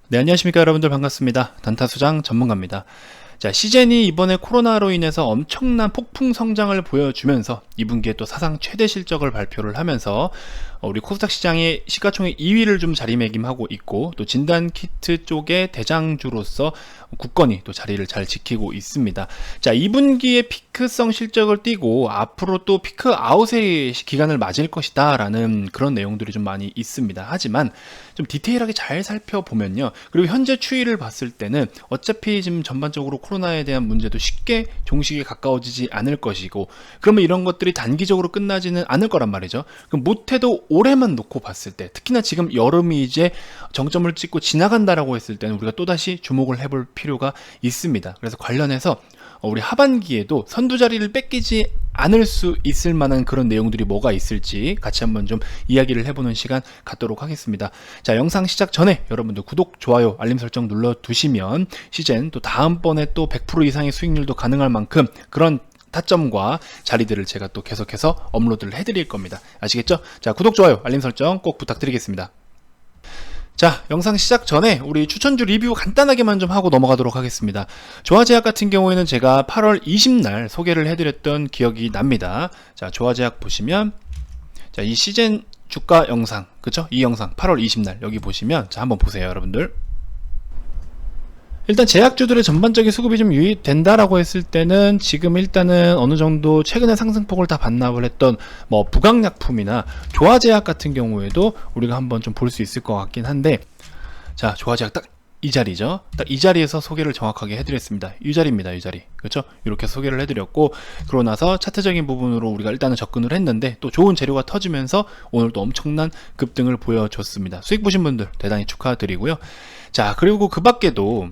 네, 안녕하십니까 여러분들, 반갑습니다. 단타수장 전문가입니다. 자, 시젠이 이번에 코로나로 인해서 엄청난 폭풍 성장을 보여주면서 2분기에 또 사상 최대 실적을 발표를 하면서 우리 코스닥 시장의 시가총액 2위를 좀 자리매김하고 있고, 또 진단키트 쪽의 대장주로서 굳건히 또 자리를 잘 지키고 있습니다. 자, 2분기에 피크성 실적을 띄고 앞으로 또 피크 아웃의 기간을 맞을 것이다 라는 그런 내용들이 좀 많이 있습니다. 하지만 좀 디테일하게 잘 살펴보면요, 그리고 현재 추이를 봤을 때는 어차피 지금 전반적으로 코로나에 대한 문제도 쉽게 종식에 가까워지지 않을 것이고, 그러면 이런 것들이 단기적으로 끝나지는 않을 거란 말이죠. 그럼 못해도 올해만 놓고 봤을 때, 특히나 지금 여름이 이제 정점을 찍고 지나간다라고 했을 때는 우리가 또다시 주목을 해볼 필요가 있습니다. 그래서 관련해서 우리 하반기에도 선두 자리를 뺏기지 않을 수 있을 만한 그런 내용들이 뭐가 있을지 같이 한번 좀 이야기를 해보는 시간 갖도록 하겠습니다. 자, 영상 시작 전에 여러분들 구독, 좋아요, 알림 설정 눌러두시면 시즌 또 다음번에 또 100% 이상의 수익률도 가능할 만큼 그런 타점과 자리들을 제가 또 계속해서 업로드를 해드릴 겁니다. 아시겠죠? 자, 구독, 좋아요, 알림 설정 꼭 부탁드리겠습니다. 자, 영상 시작 전에 우리 추천주 리뷰 간단하게만 좀 하고 넘어가도록 하겠습니다. 조화제약 같은 경우에는 제가 8월 20날 소개를 해드렸던 기억이 납니다. 자, 조화제약 보시면, 자, 이 시즌 주가 영상, 그쵸? 이 영상 8월 20날 여기 보시면, 자, 한번 보세요 여러분들. 일단 제약주들의 전반적인 수급이 좀 유입된다라고 했을 때는 지금 일단은 어느 정도 최근에 상승폭을 다 반납을 했던 뭐 부강약품이나 조화제약 같은 경우에도 우리가 한번 좀 볼 수 있을 것 같긴 한데, 자, 조화제약 딱 이 자리죠. 딱 이 자리에서 소개를 정확하게 해드렸습니다. 이 자리입니다. 이 자리. 그렇죠? 이렇게 소개를 해드렸고, 그러고 나서 차트적인 부분으로 우리가 일단은 접근을 했는데 또 좋은 재료가 터지면서 오늘 또 엄청난 급등을 보여줬습니다. 수익 보신 분들 대단히 축하드리고요. 자, 그리고 그 밖에도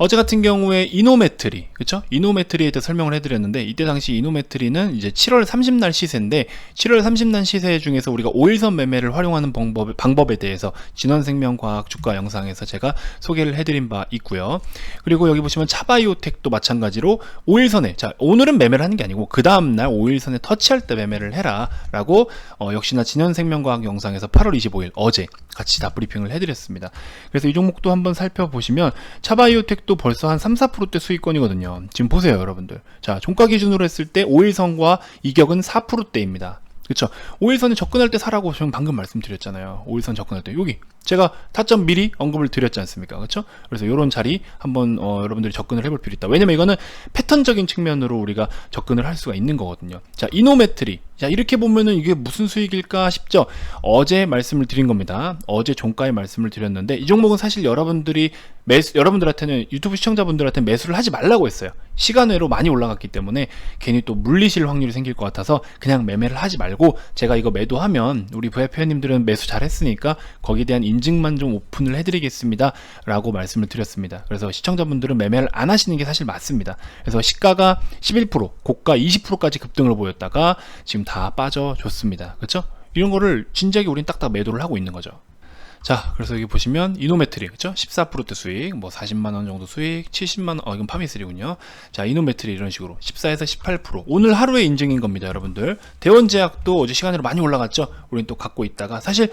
어제 같은 경우에 이노메트리, 그쵸? 이노메트리에 대해 설명을 해드렸는데, 이때 당시 이노메트리는 이제 7월 30날 시세인데, 7월 30날 시세 중에서 우리가 5일선 매매를 활용하는 방법에 대해서 진원생명과학 주가 영상에서 제가 소개를 해드린 바 있고요. 그리고 여기 보시면 차바이오텍도 마찬가지로 5일선에, 자, 오늘은 매매를 하는 게 아니고 그 다음날 5일선에 터치할 때 매매를 해라 라고 역시나 진원생명과학 영상에서 8월 25일 어제 같이 다 브리핑을 해드렸습니다. 그래서 이 종목도 한번 살펴보시면 차바이오텍도 벌써 한 3-4%대 수익권이거든요. 지금 보세요 여러분들. 자, 종가 기준으로 했을 때 5일선과 이격은 4%대입니다. 그쵸? 5일선에 접근할 때 사라고 저는 방금 말씀드렸잖아요. 5일선 접근할 때 여기 제가 타점 미리 언급을 드렸지 않습니까? 그쵸? 그래서 이런 자리 한번 여러분들이 접근을 해볼 필요 있다. 왜냐면 이거는 패턴적인 측면으로 우리가 접근을 할 수가 있는 거거든요. 자, 이노메트리, 자, 이렇게 보면은 이게 무슨 수익일까 싶죠? 어제 말씀을 드린 겁니다. 어제 종가에 말씀을 드렸는데, 이 종목은 사실 여러분들한테는, 유튜브 시청자분들한테 매수를 하지 말라고 했어요. 시간외로 많이 올라갔기 때문에 괜히 또 물리실 확률이 생길 것 같아서 그냥 매매를 하지 말고, 제가 이거 매도하면 우리 VIP님들은 매수 잘했으니까 거기에 대한 인증만 좀 오픈을 해드리겠습니다 라고 말씀을 드렸습니다. 그래서 시청자분들은 매매를 안 하시는 게 사실 맞습니다. 그래서 시가가 11%, 고가 20%까지 급등을 보였다가 지금 다 빠져줬습니다. 그쵸? 이런 거를 진작에 우린 딱딱 매도를 하고 있는 거죠. 자, 그래서 여기 보시면 이노메트리, 그쵸? 14%대 수익, 뭐 40만원 정도 수익, 70만원, 이건 파미슬이군요. 자, 이노메트리 이런 식으로 14에서 18%, 오늘 하루의 인증인 겁니다 여러분들. 대원제약도 어제 시간으로 많이 올라갔죠? 우린 또 갖고 있다가, 사실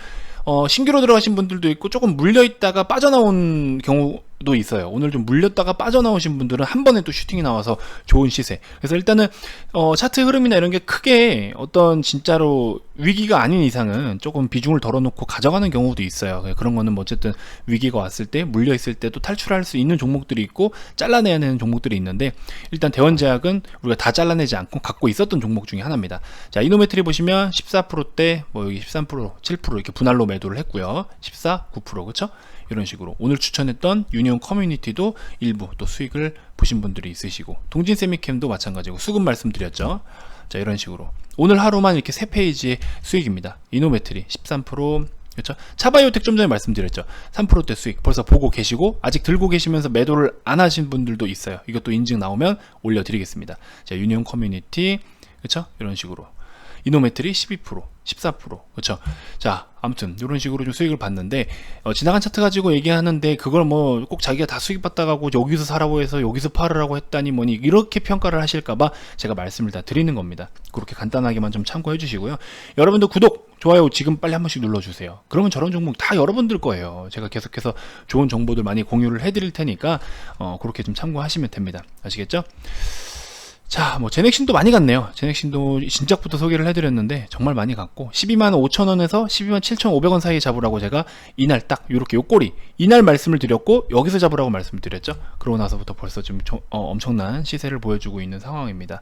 신규로 들어가신 분들도 있고 조금 물려있다가 빠져나온 경우도 있어요. 오늘 좀 물렸다가 빠져나오신 분들은 한 번에 또 슈팅이 나와서 좋은 시세. 그래서 일단은 차트 흐름이나 이런 게 크게 어떤 진짜로 위기가 아닌 이상은 조금 비중을 덜어놓고 가져가는 경우도 있어요. 그런 거는 뭐 어쨌든 위기가 왔을 때, 물려있을 때도 탈출할 수 있는 종목들이 있고 잘라내야 되는 종목들이 있는데, 일단 대원제약은 우리가 다 잘라내지 않고 갖고 있었던 종목 중에 하나입니다. 자, 이노메트리 보시면 14%대, 뭐 여기 13%, 7% 이렇게 분할로 매도를 했고요. 14, 9%, 그쵸? 이런 식으로 오늘 추천했던 유니온 커뮤니티도 일부 또 수익을 보신 분들이 있으시고, 동진 세미캠도 마찬가지고 수급 말씀드렸죠. 자, 이런 식으로 오늘 하루만 이렇게 3페이지의 수익입니다. 이노메트리 13%, 그렇죠? 차바이오텍 좀 전에 말씀드렸죠. 3%대 수익 벌써 보고 계시고, 아직 들고 계시면서 매도를 안 하신 분들도 있어요. 이것도 인증 나오면 올려드리겠습니다. 자, 유니온 커뮤니티, 그렇죠? 이런 식으로 이노메트리 12%, 14%. 그렇죠? 자, 아무튼 이런 식으로 좀 수익을 봤는데 지나간 차트 가지고 얘기하는데 그걸 뭐 꼭 자기가 다 수익 봤다가고 여기서 사라고 해서 여기서 팔으라고 했다니 뭐니 이렇게 평가를 하실까봐 제가 말씀을 다 드리는 겁니다. 그렇게 간단하게만 좀 참고해 주시고요. 여러분들 구독, 좋아요 지금 빨리 한 번씩 눌러주세요. 그러면 저런 종목 다 여러분들 거예요. 제가 계속해서 좋은 정보들 많이 공유를 해드릴 테니까 그렇게 좀 참고하시면 됩니다. 아시겠죠? 자, 뭐 제넥신도 많이 갔네요. 제넥신도 진작부터 소개를 해드렸는데 정말 많이 갔고 125,000원에서 127,500원 사이에 잡으라고 제가 이날 딱 요렇게 요 꼬리 이날 말씀을 드렸고 여기서 잡으라고 말씀을 드렸죠. 그러고 나서부터 벌써 좀 엄청난 시세를 보여주고 있는 상황입니다.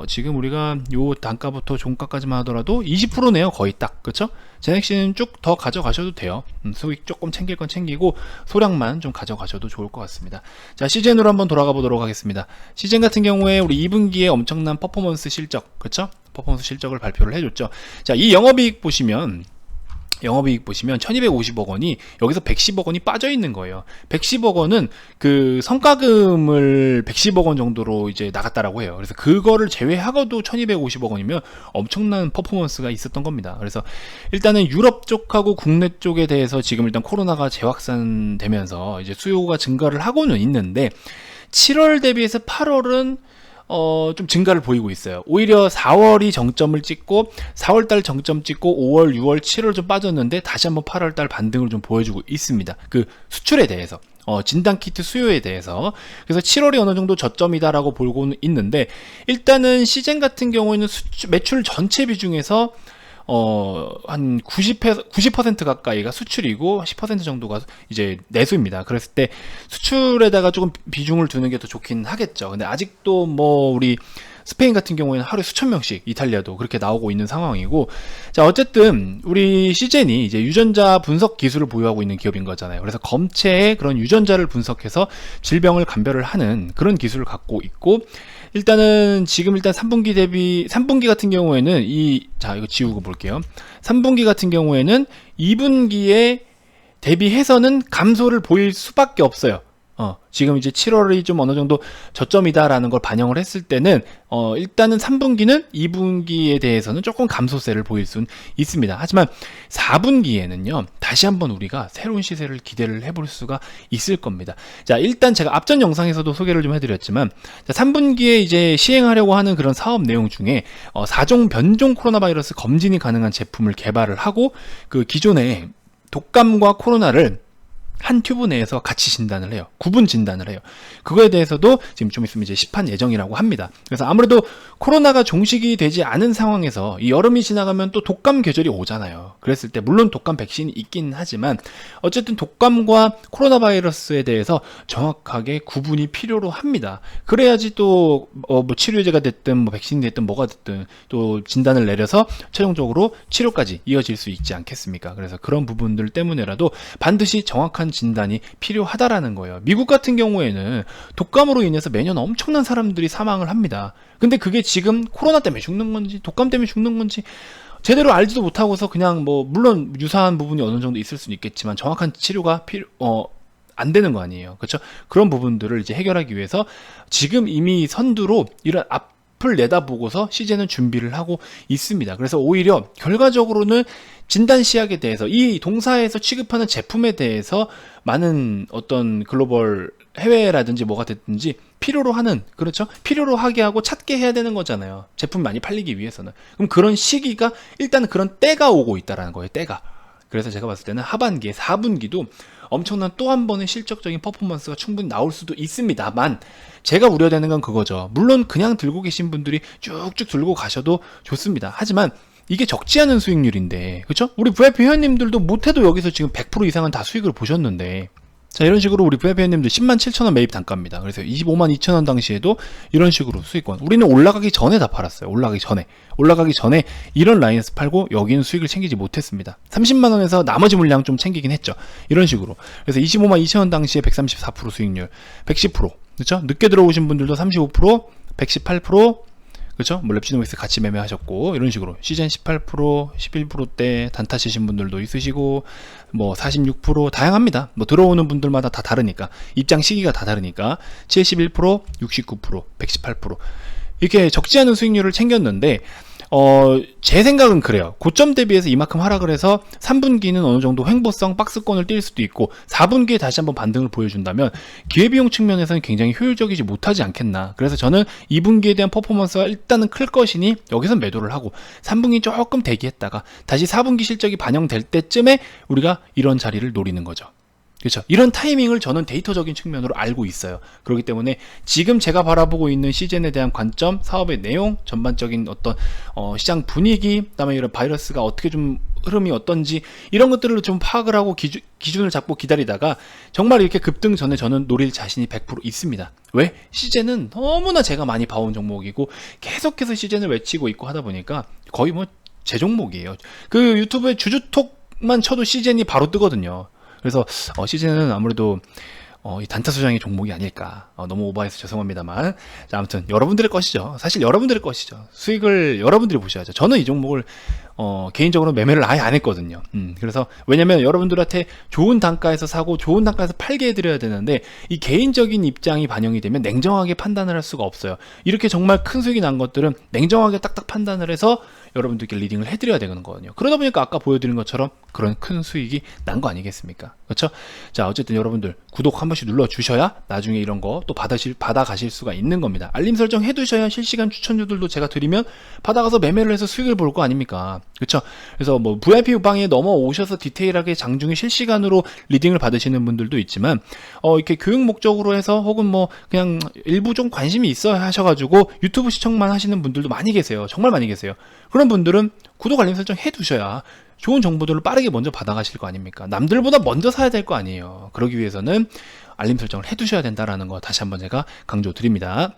지금 우리가 요 단가부터 종가까지만 하더라도 20%네요. 거의 딱. 그쵸? 제넥신은 쭉 더 가져가셔도 돼요. 수익 조금 챙길 건 챙기고 소량만 좀 가져가셔도 좋을 것 같습니다. 자, 시젠으로 한번 돌아가 보도록 하겠습니다. 시젠 같은 경우에 우리 2분기에 엄청난 퍼포먼스 실적, 그쵸? 퍼포먼스 실적을 발표를 해줬죠. 자, 이 영업이익 보시면 1250억 원이 여기서 110억 원이 빠져 있는 거예요. 110억 원은 그 성과금을 110억 원 정도로 이제 나갔다라고 해요. 그래서 그거를 제외하고도 1250억 원이면 엄청난 퍼포먼스가 있었던 겁니다. 그래서 일단은 유럽 쪽하고 국내 쪽에 대해서 지금 일단 코로나가 재확산되면서 이제 수요가 증가를 하고는 있는데 7월 대비해서 8월은 좀 증가를 보이고 있어요. 오히려 4월이 정점을 찍고 4월달 정점 찍고 5월, 6월, 7월 좀 빠졌는데 다시 한번 8월달 반등을 좀 보여주고 있습니다. 그 수출에 대해서 진단키트 수요에 대해서. 그래서 7월이 어느 정도 저점이다라고 보고는 있는데 일단은 시젠 같은 경우에는 매출 전체 비중에서 한 90% 가까이가 수출이고 10% 정도가 이제 내수입니다. 그랬을 때 수출에다가 조금 비중을 두는 게 더 좋긴 하겠죠. 근데 아직도 뭐 우리 스페인 같은 경우에는 하루에 수천 명씩, 이탈리아도 그렇게 나오고 있는 상황이고, 자, 어쨌든 우리 시젠이 이제 유전자 분석 기술을 보유하고 있는 기업인 거잖아요. 그래서 검체의 그런 유전자를 분석해서 질병을 감별을 하는 그런 기술을 갖고 있고, 일단은 지금 일단 3분기 같은 경우에는 자, 이거 지우고 볼게요. 3분기 같은 경우에는 2분기에 대비해서는 감소를 보일 수밖에 없어요. 지금 이제 7월이 좀 어느 정도 저점이다라는 걸 반영을 했을 때는 일단은 3분기는 2분기에 대해서는 조금 감소세를 보일 수는 있습니다. 하지만 4분기에는요 다시 한번 우리가 새로운 시세를 기대를 해볼 수가 있을 겁니다. 자, 일단 제가 앞전 영상에서도 소개를 좀 해드렸지만, 자, 3분기에 이제 시행하려고 하는 그런 사업 내용 중에 4종 변종 코로나 바이러스 검진이 가능한 제품을 개발을 하고, 그 기존의 독감과 코로나를 한 튜브 내에서 같이 진단을 해요. 구분 진단을 해요. 그거에 대해서도 지금 좀 있으면 이제 시판 예정이라고 합니다. 그래서 아무래도 코로나가 종식이 되지 않은 상황에서 이 여름이 지나가면 또 독감 계절이 오잖아요. 그랬을 때 물론 독감 백신이 있긴 하지만 어쨌든 독감과 코로나 바이러스에 대해서 정확하게 구분이 필요로 합니다. 그래야지 또 뭐 치료제가 됐든 뭐 백신이 됐든 뭐가 됐든 또 진단을 내려서 최종적으로 치료까지 이어질 수 있지 않겠습니까? 그래서 그런 부분들 때문에라도 반드시 정확한 진단이 필요하다라는 거예요. 미국 같은 경우에는 독감으로 인해서 매년 엄청난 사람들이 사망을 합니다. 근데 그게 지금 코로나 때문에 죽는 건지 독감 때문에 죽는 건지 제대로 알지도 못하고서 그냥 뭐 물론 유사한 부분이 어느 정도 있을 수는 있겠지만 정확한 치료가 안 되는 거 아니에요. 그렇죠? 그런 부분들을 이제 해결하기 위해서 지금 이미 선두로 이런 앞을 내다보고서 시제는 준비를 하고 있습니다. 그래서 오히려 결과적으로는 진단 시약에 대해서 이 동사에서 취급하는 제품에 대해서 많은 어떤 글로벌 해외라든지 뭐가 됐든지 필요로 하는, 그렇죠? 필요로 하게 하고 찾게 해야 되는 거잖아요. 제품이 많이 팔리기 위해서는. 그럼 그런 시기가 일단 그런 때가 오고 있다라는 거예요. 때가. 그래서 제가 봤을 때는 하반기에 4분기도 엄청난 또 한 번의 실적적인 퍼포먼스가 충분히 나올 수도 있습니다만, 제가 우려되는 건 그거죠. 물론 그냥 들고 계신 분들이 쭉쭉 들고 가셔도 좋습니다. 하지만 이게 적지 않은 수익률인데, 그렇죠? 우리 VIP 회원님들도 못해도 여기서 지금 100% 이상은 다 수익을 보셨는데, 자, 이런 식으로 우리 VIP 회원님들 107,000원 매입 단가입니다. 그래서 252,000원 당시에도 이런 식으로 수익권, 우리는 올라가기 전에 다 팔았어요. 올라가기 전에 이런 라인에서 팔고 여기는 수익을 챙기지 못했습니다. 30만원에서 나머지 물량 좀 챙기긴 했죠. 이런 식으로. 그래서 252,000원 당시에 134% 수익률, 110%, 그렇죠? 늦게 들어오신 분들도 35%, 118%, 그렇죠? 뭐 랩시노믹스 같이 매매하셨고, 이런 식으로 시즌 18%, 11%대 단타 치신 분들도 있으시고, 뭐 46% 다양합니다. 뭐 들어오는 분들마다 다 다르니까, 입장 시기가 다 다르니까 71%, 69%, 118% 이렇게 적지 않은 수익률을 챙겼는데, 제 생각은 그래요. 고점 대비해서 이만큼 하락을 해서 3분기는 어느 정도 횡보성 박스권을 뛸 수도 있고 4분기에 다시 한번 반등을 보여준다면 기회비용 측면에서는 굉장히 효율적이지 못하지 않겠나. 그래서 저는 2분기에 대한 퍼포먼스가 일단은 클 것이니 여기서 매도를 하고 3분기 조금 대기했다가 다시 4분기 실적이 반영될 때쯤에 우리가 이런 자리를 노리는 거죠. 그렇죠. 이런 타이밍을 저는 데이터적인 측면으로 알고 있어요. 그렇기 때문에 지금 제가 바라보고 있는 시즌에 대한 관점, 사업의 내용, 전반적인 어떤 시장 분위기, 그다음에 이런 바이러스가 어떻게 좀 흐름이 어떤지 이런 것들을 좀 파악을 하고 기준을 잡고 기다리다가 정말 이렇게 급등 전에 저는 노릴 자신이 100% 있습니다. 왜? 시즌은 너무나 제가 많이 봐온 종목이고 계속해서 시즌을 외치고 있고 하다 보니까 거의 뭐 제 종목이에요. 그 유튜브에 주주톡만 쳐도 시즌이 바로 뜨거든요. 그래서 시즌은 아무래도 이 단타 소장의 종목이 아닐까. 너무 오버해서 죄송합니다만. 자, 아무튼 여러분들의 것이죠. 사실 여러분들의 것이죠. 수익을 여러분들이 보셔야죠. 저는 이 종목을 개인적으로 매매를 아예 안 했거든요. 그래서 왜냐면 여러분들한테 좋은 단가에서 사고 좋은 단가에서 팔게 해드려야 되는데 이 개인적인 입장이 반영이 되면 냉정하게 판단을 할 수가 없어요. 이렇게 정말 큰 수익이 난 것들은 냉정하게 딱딱 판단을 해서 여러분들께 리딩을 해드려야 되는 거거든요. 그러다 보니까 아까 보여드린 것처럼 그런 큰 수익이 난 거 아니겠습니까? 그렇죠? 자, 어쨌든 여러분들 구독 한 번씩 눌러주셔야 나중에 이런 거 또 받아가실 수가 있는 겁니다. 알림 설정 해두셔야 실시간 추천주들도 제가 드리면 받아가서 매매를 해서 수익을 볼 거 아닙니까? 그렇죠? 그래서 뭐 VIP 방에 넘어오셔서 디테일하게 장중에 실시간으로 리딩을 받으시는 분들도 있지만 이렇게 교육 목적으로 해서 혹은 뭐 그냥 일부 좀 관심이 있어 하셔가지고 유튜브 시청만 하시는 분들도 많이 계세요. 정말 많이 계세요. 그런 분들은 구독 알림 설정 해두셔야 좋은 정보들을 빠르게 먼저 받아가실 거 아닙니까? 남들보다 먼저 사야 될 거 아니에요. 그러기 위해서는 알림 설정을 해두셔야 된다라는 거 다시 한번 제가 강조드립니다.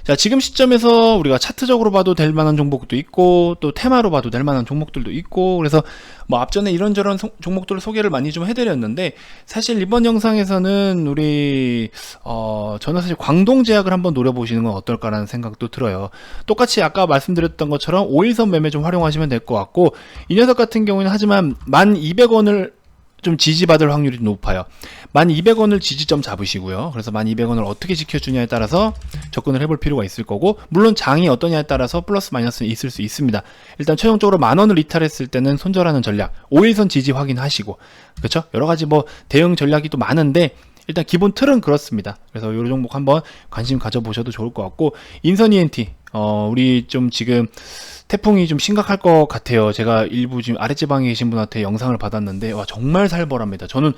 자, 지금 시점에서 우리가 차트적으로 봐도 될 만한 종목도 있고 또 테마로 봐도 될 만한 종목들도 있고 그래서 뭐 앞전에 이런저런 종목들을 소개를 많이 좀 해드렸는데 사실 이번 영상에서는 우리 저는 사실 광동제약을 한번 노려보시는 건 어떨까라는 생각도 들어요. 똑같이 아까 말씀드렸던 것처럼 5일선 매매 좀 활용하시면 될 것 같고 이 녀석 같은 경우에는 하지만 1200원을 좀 지지받을 확률이 높아요. 1200원을 지지점 잡으시고요. 그래서 1200원을 어떻게 지켜주냐에 따라서 접근을 해볼 필요가 있을 거고 물론 장이 어떠냐에 따라서 플러스 마이너스는 있을 수 있습니다. 일단 최종적으로 10,000원을 이탈했을 때는 손절하는 전략 5일선 지지 확인하시고 그렇죠? 여러가지 뭐 대응 전략이 또 많은데 일단 기본 틀은 그렇습니다. 그래서 이 종목 한번 관심 가져보셔도 좋을 것 같고 인선 ENT 우리 좀 지금 태풍이 좀 심각할 것 같아요. 제가 일부 지금 아랫지방에 계신 분한테 영상을 받았는데 와 정말 살벌합니다. 저는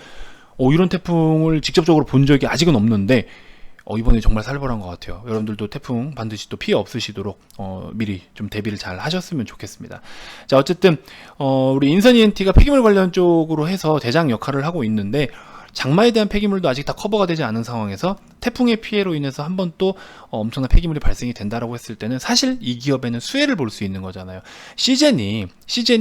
이런 태풍을 직접적으로 본 적이 아직은 없는데 이번에 정말 살벌한 것 같아요. 여러분들도 태풍 반드시 또 피해 없으시도록 미리 좀 대비를 잘 하셨으면 좋겠습니다. 자, 어쨌든 우리 인선 ENT가 폐기물 관련 쪽으로 해서 대장 역할을 하고 있는데 장마에 대한 폐기물도 아직 다 커버가 되지 않은 상황에서 태풍의 피해로 인해서 한번 또 엄청난 폐기물이 발생이 된다라고 했을 때는 사실 이 기업에는 수혜를 볼 수 있는 거잖아요. 시젠이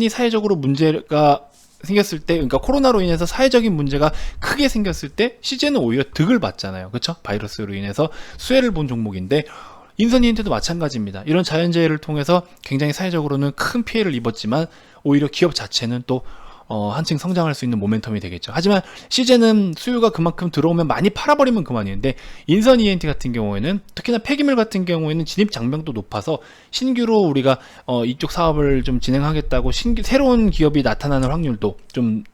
사회적으로 문제가 생겼을 때, 그러니까 코로나로 인해서 사회적인 문제가 크게 생겼을 때 시젠은 오히려 득을 받잖아요. 그렇죠? 바이러스로 인해서 수혜를 본 종목인데 인선 ENT도 마찬가지입니다. 이런 자연재해를 통해서 굉장히 사회적으로는 큰 피해를 입었지만 오히려 기업 자체는 또 한층 성장할 수 있는 모멘텀이 되겠죠. 하지만 시즌은 수요가 그만큼 들어오면 많이 팔아버리면 그만인데 인선 ENT 같은 경우에는 특히나 폐기물 같은 경우에는 진입 장벽도 높아서 신규로 우리가 이쪽 사업을 좀 진행하겠다고 새로운 기업이 나타나는 확률도 좀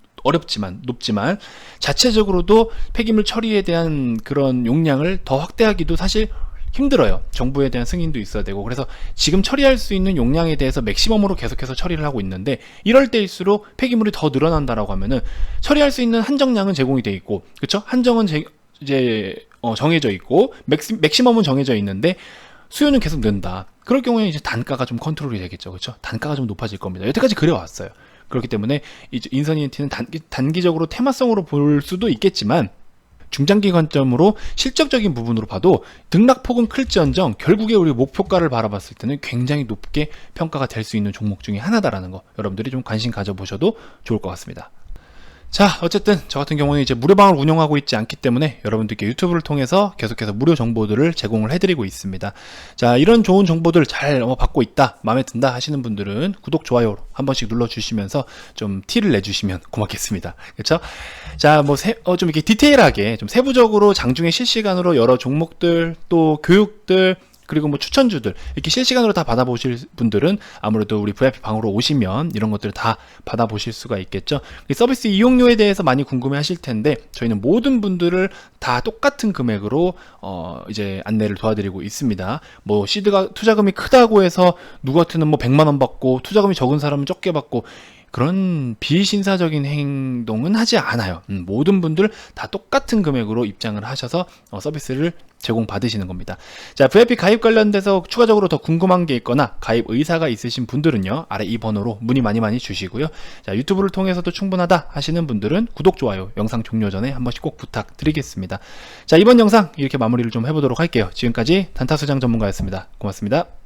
높지만 자체적으로도 폐기물 처리에 대한 그런 용량을 더 확대하기도 사실 힘들어요. 정부에 대한 승인도 있어야 되고 그래서 지금 처리할 수 있는 용량에 대해서 맥시멈으로 계속해서 처리를 하고 있는데 이럴 때일수록 폐기물이 더 늘어난다라고 하면은 처리할 수 있는 한정량은 제공이 돼 있고 그렇죠? 한정은 이제 정해져 있고 맥시멈은 정해져 있는데 수요는 계속 는다. 그럴 경우에 이제 단가가 좀 컨트롤이 되겠죠. 그렇죠? 단가가 좀 높아질 겁니다. 여태까지 그래 왔어요. 그렇기 때문에 이제 인선 ENT는 단기적으로 테마성으로 볼 수도 있겠지만 중장기 관점으로 실적적인 부분으로 봐도 등락폭은 클지언정 결국에 우리 목표가를 바라봤을 때는 굉장히 높게 평가가 될 수 있는 종목 중에 하나다라는 거 여러분들이 좀 관심 가져보셔도 좋을 것 같습니다. 자, 어쨌든 저 같은 경우는 이제 무료방을 운영하고 있지 않기 때문에 여러분들께 유튜브를 통해서 계속해서 무료 정보들을 제공을 해드리고 있습니다. 자, 이런 좋은 정보들 잘 받고 있다, 마음에 든다 하시는 분들은 구독, 좋아요 한 번씩 눌러주시면서 좀 티를 내주시면 고맙겠습니다. 그렇죠? 자, 뭐 좀 이렇게 디테일하게 좀 세부적으로 장중에 실시간으로 여러 종목들 또 교육들 그리고 뭐 추천주들 이렇게 실시간으로 다 받아보실 분들은 아무래도 우리 VIP 방으로 오시면 이런 것들을 다 받아보실 수가 있겠죠. 이 서비스 이용료에 대해서 많이 궁금해 하실 텐데 저희는 모든 분들을 다 똑같은 금액으로 이제 안내를 도와드리고 있습니다. 뭐 시드가 투자금이 크다고 해서 누구 같으면 뭐 100만 원 받고 투자금이 적은 사람은 적게 받고 그런 비신사적인 행동은 하지 않아요. 모든 분들 다 똑같은 금액으로 입장을 하셔서 서비스를 제공받으시는 겁니다. 자, VIP 가입 관련돼서 추가적으로 더 궁금한 게 있거나 가입 의사가 있으신 분들은요, 아래 이 번호로 문의 많이 주시고요. 자, 유튜브를 통해서도 충분하다 하시는 분들은 구독, 좋아요, 영상 종료 전에 한 번씩 꼭 부탁드리겠습니다. 자, 이번 영상 이렇게 마무리를 좀 해보도록 할게요. 지금까지 단타소장 전문가였습니다. 고맙습니다.